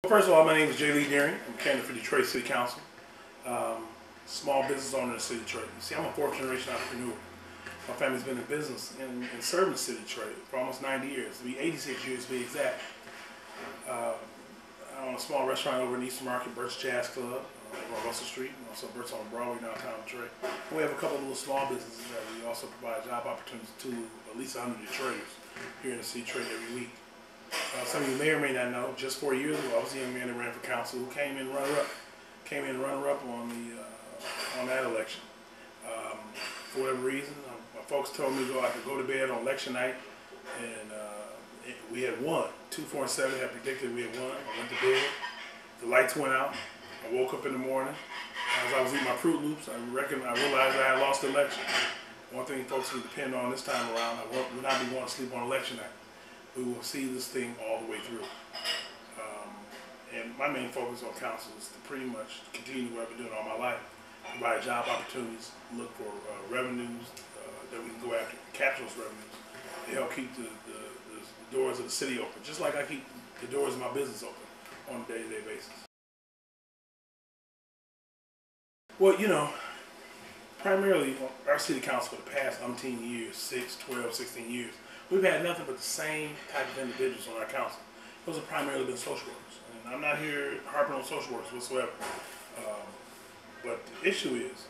First of all, my name is J. Lee Deering. I'm a candidate for Detroit City Council. Small business owner in the city of Detroit. You see, I'm a fourth generation entrepreneur. My family's been in business and serving the city of Detroit for almost 90 years, to be 86 years to be exact. I own a small restaurant over in Eastern Market, Burt's Jazz Club, on Russell Street, and also Burt's on Broadway, downtown Detroit. And we have a couple of little small businesses that we also provide job opportunities to at least 100 Detroiters here in the city of Detroit every week. Some of you may or may not know, just 4 years ago, I was a young man that ran for council who came in runner-up on that election. For whatever reason, my folks told me I could go to bed on election night, and we had won. 2, 4, and 7 had predicted we had won. I went to bed. The lights went out. I woke up in the morning. As I was eating my Fruit Loops, I realized I had lost the election. One thing folks can depend on this time around, I will not be going to sleep on election night. We will see this thing all the way through. And my main focus on council is to pretty much continue what I've been doing all my life. Provide job opportunities, look for revenues that we can go after, capture those revenues, to help keep the doors of the city open, just like I keep the doors of my business open on a day-to-day basis. Well, you know, primarily our city council for the past umpteen years, 6, 12, 16 years, we've had nothing but the same type of individuals on our council. Those have primarily been social workers. And I'm not here harping on social workers whatsoever. But the issue is,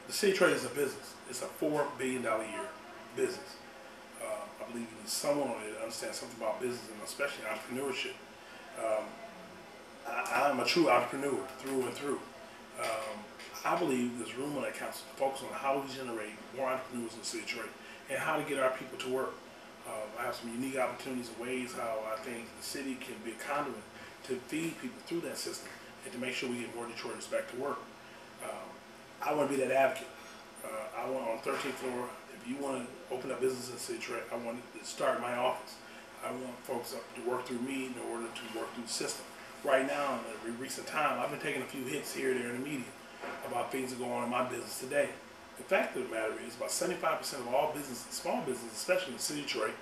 the city of Detroit is a business. It's a $4 billion a year business. I believe you need someone on there to understand something about business and especially entrepreneurship. I'm a true entrepreneur through and through. I believe there's room on that council to focus on how we generate more entrepreneurs in the city of Detroit and how to get our people to work. I have some unique opportunities and ways how I think the city can be a conduit to feed people through that system and to make sure we get more Detroiters back to work. I want to be that advocate. I want on the 13th floor, if you want to open up business in the city of Detroit, I want to start my office. I want folks to work through me in order to work through the system. Right now, in recent time, I've been taking a few hits here and there in the media about things that go on in my business today. The fact of the matter is, about 75% of all businesses, small businesses, especially in the city of Detroit,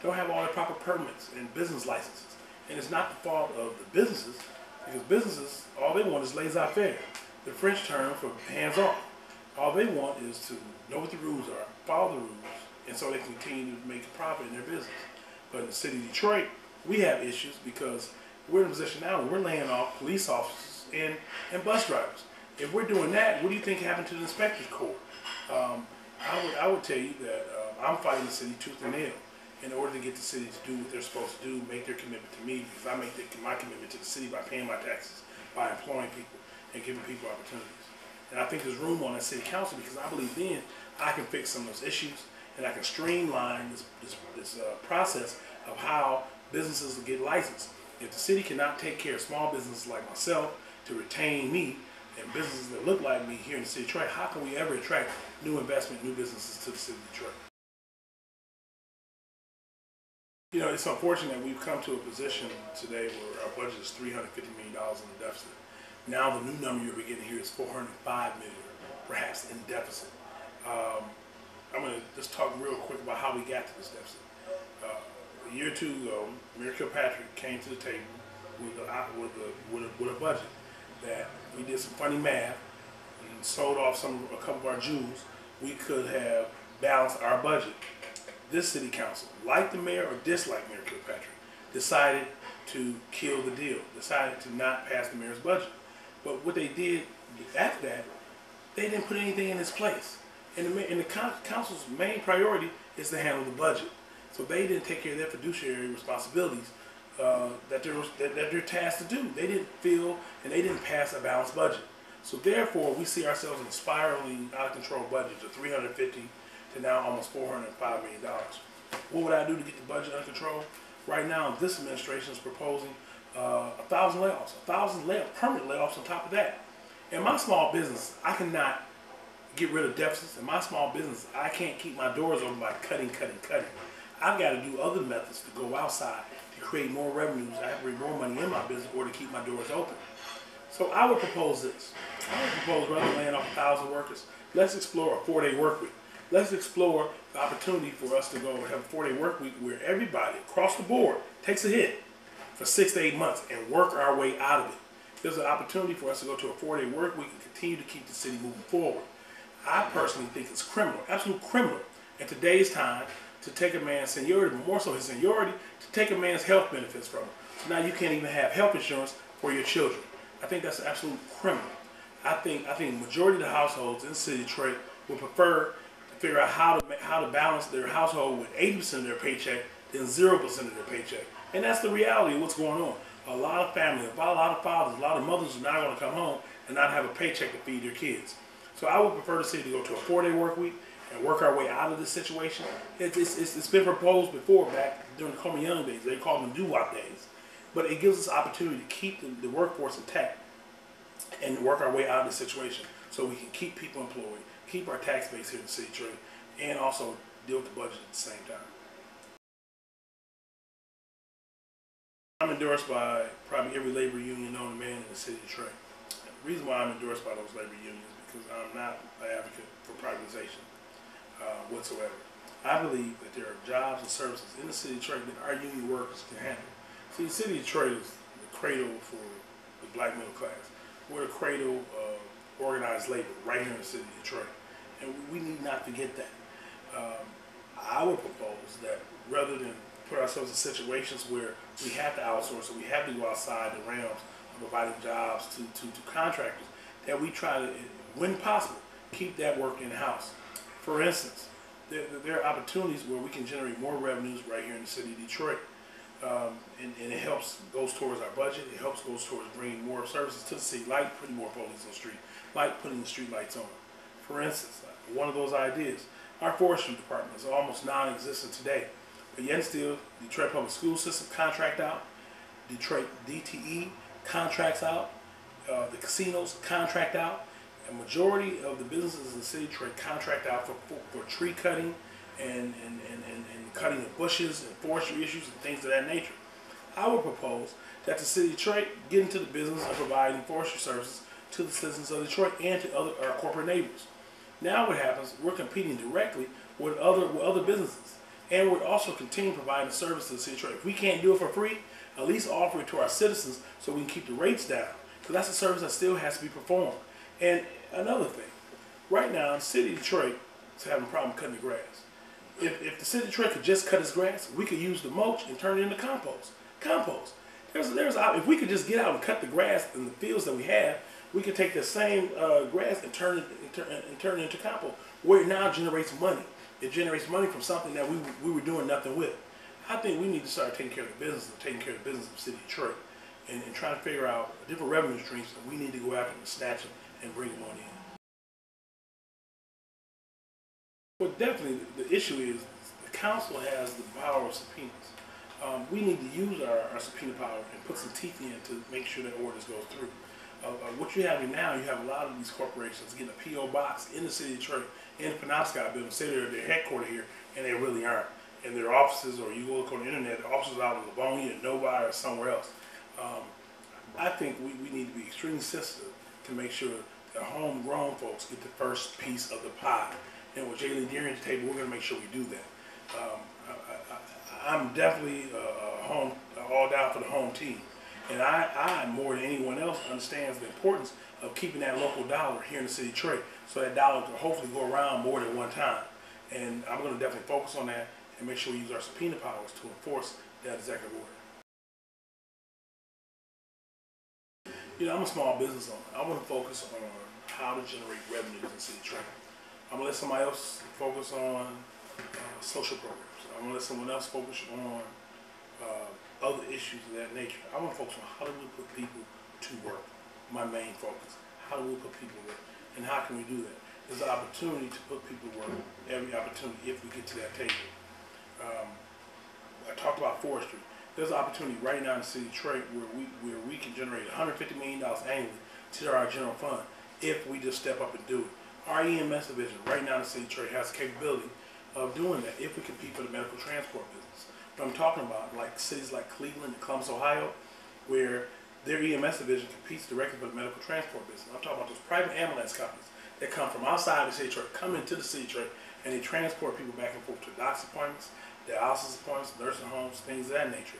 don't have all the proper permits and business licenses. And it's not the fault of the businesses, because businesses, all they want is laissez-faire, the French term for hands-off. All they want is to know what the rules are, follow the rules, and so they can continue to make a profit in their business. But in the city of Detroit, we have issues because we're in a position now where we're laying off police officers and bus drivers. If we're doing that, what do you think happened to the inspectors corps? I would tell you that I'm fighting the city tooth and nail in order to get the city to do what they're supposed to do, make their commitment to me, because I make my commitment to the city by paying my taxes, by employing people, and giving people opportunities. And I think there's room on that city council because I believe then I can fix some of those issues and I can streamline this process of how businesses will get licensed. If the city cannot take care of small businesses like myself to retain me and businesses that look like me here in the city of Detroit, how can we ever attract new investment, new businesses to the city of Detroit? You know, it's unfortunate that we've come to a position today where our budget is $350 million in the deficit. Now the new number you'll be getting here is $405 million, perhaps in deficit. I'm going to just talk real quick about how we got to this deficit. A year or two ago, Mayor Kilpatrick came to the table with a budget that we did some funny math and sold off a couple of our jewels. We could have balanced our budget. This city council, like the mayor or dislike Mayor Kilpatrick, decided to kill the deal, decided to not pass the mayor's budget. But what they did after that, they didn't put anything in its place. And the council's main priority is to handle the budget. So they didn't take care of their fiduciary responsibilities that they're tasked to do. They didn't feel and they didn't pass a balanced budget. So therefore, we see ourselves in a spiraling out of control budget of $350 to now almost $405 million. What would I do to get the budget under control? Right now, this administration is proposing 1,000 layoffs, 1,000 permanent layoffs on top of that. In my small business, I cannot get rid of deficits. In my small business, I can't keep my doors open by cutting. I've got to do other methods to go outside to create more revenues. I have to bring more money in my business in order to keep my doors open. So I would propose this. I would propose, rather than laying off 1,000 workers, let's explore a 4-day work week. Let's explore the opportunity for us to go have a 4-day work week where everybody across the board takes a hit. for 6 to 8 months and work our way out of it. There's an opportunity for us to go to a 4-day work week and continue to keep the city moving forward. I personally think it's criminal, absolute criminal, in today's time to take a man's seniority, but more so his seniority, to take a man's health benefits from him. So now you can't even have health insurance for your children. I think that's absolute criminal. I think majority of the households in the city of Detroit would prefer to figure out how to balance their household with 80% of their paycheck than 0% of their paycheck. And that's the reality of what's going on. A lot of families, a lot of fathers, a lot of mothers are not going to come home and not have a paycheck to feed their kids. So I would prefer the city to go to a 4-day work week and work our way out of this situation. It's been proposed before, back during the Coleman Young days. They called them doo-wop days. But it gives us opportunity to keep the workforce intact and work our way out of the situation so we can keep people employed, keep our tax base here in the city of Detroit, and also deal with the budget at the same time. I'm endorsed by probably every labor union known to man in the city of Detroit. The reason why I'm endorsed by those labor unions is because I'm not an advocate for privatization whatsoever. I believe that there are jobs and services in the city of Detroit that our union workers can handle. See, the city of Detroit is the cradle for the black middle class. We're the cradle of organized labor right here in the city of Detroit. And we need not forget that. I would propose that rather than put ourselves in situations where we have to outsource or we have to go outside the realms of providing jobs to contractors, that we try to, when possible, keep that work in-house. For instance, there are opportunities where we can generate more revenues right here in the city of Detroit. And it goes towards our budget. It goes towards bringing more services to the city, like putting more police on the street, like putting the street lights on. For instance, one of those ideas, our forestry department is almost non-existent today. But yet still, Detroit Public School System contract out, Detroit DTE contracts out, the casinos contract out. A majority of the businesses in the city of Detroit contract out for tree cutting and cutting of bushes and forestry issues and things of that nature. I would propose that the city of Detroit get into the business of providing forestry services to the citizens of Detroit and to our corporate neighbors. Now what happens, we're competing directly with other businesses, and we're also continuing providing service to the city of Detroit. If we can't do it for free, at least offer it to our citizens so we can keep the rates down, because that's a service that still has to be performed. And another thing, right now the city of Detroit is having a problem cutting the grass. If the city of Detroit could just cut its grass, we could use the mulch and turn it into compost. If we could just get out and cut the grass in the fields that we have, we could take the same grass and turn it into compost, where it now generates money. It generates money from something that we were doing nothing with. I think we need to start taking care of the business, of the city of Detroit, and trying to figure out different revenue streams that we need to go after and snatch them and bring them on in. But definitely the issue is the council has the power of subpoenas. We need to use our subpoena power and put some teeth in to make sure that orders go through. What you have now, you have a lot of these corporations getting a P.O. box in the city of Detroit, in the Penobscot building, say they're headquartered here, and they really aren't. And their offices, or you look on the internet, the offices out in Livonia, Novi, or somewhere else. I think we need to be extremely sensitive to make sure that homegrown folks get the first piece of the pie. And with Jaylee Deering at the table, we're going to make sure we do that. I'm definitely all down for the home team. And I, more than anyone else, understands the importance of keeping that local dollar here in the city of Detroit, so that dollar can hopefully go around more than one time. And I'm going to definitely focus on that and make sure we use our subpoena powers to enforce that executive order. You know, I'm a small business owner. I want to focus on how to generate revenues in the city of Detroit. I'm going to let somebody else focus on social programs. I'm going to let someone else focus on other issues of that nature. I want to focus on how do we put people to work. My main focus. How do we put people to work? And how can we do that? There's an opportunity to put people to work, every opportunity, if we get to that table. I talked about forestry. There's an opportunity right now in the city of Detroit where we can generate $150 million annually to our general fund if we just step up and do it. Our EMS division right now in the city of Detroit has the capability of doing that if we compete for the medical transport business. But I'm talking about like cities like Cleveland and Columbus, Ohio, where their EMS division competes directly for the medical transport business. I'm talking about those private ambulance companies that come from outside the city of Detroit, come into the city of Detroit, and they transport people back and forth to doctor's appointments, dialysis appointments, nursing homes, things of that nature.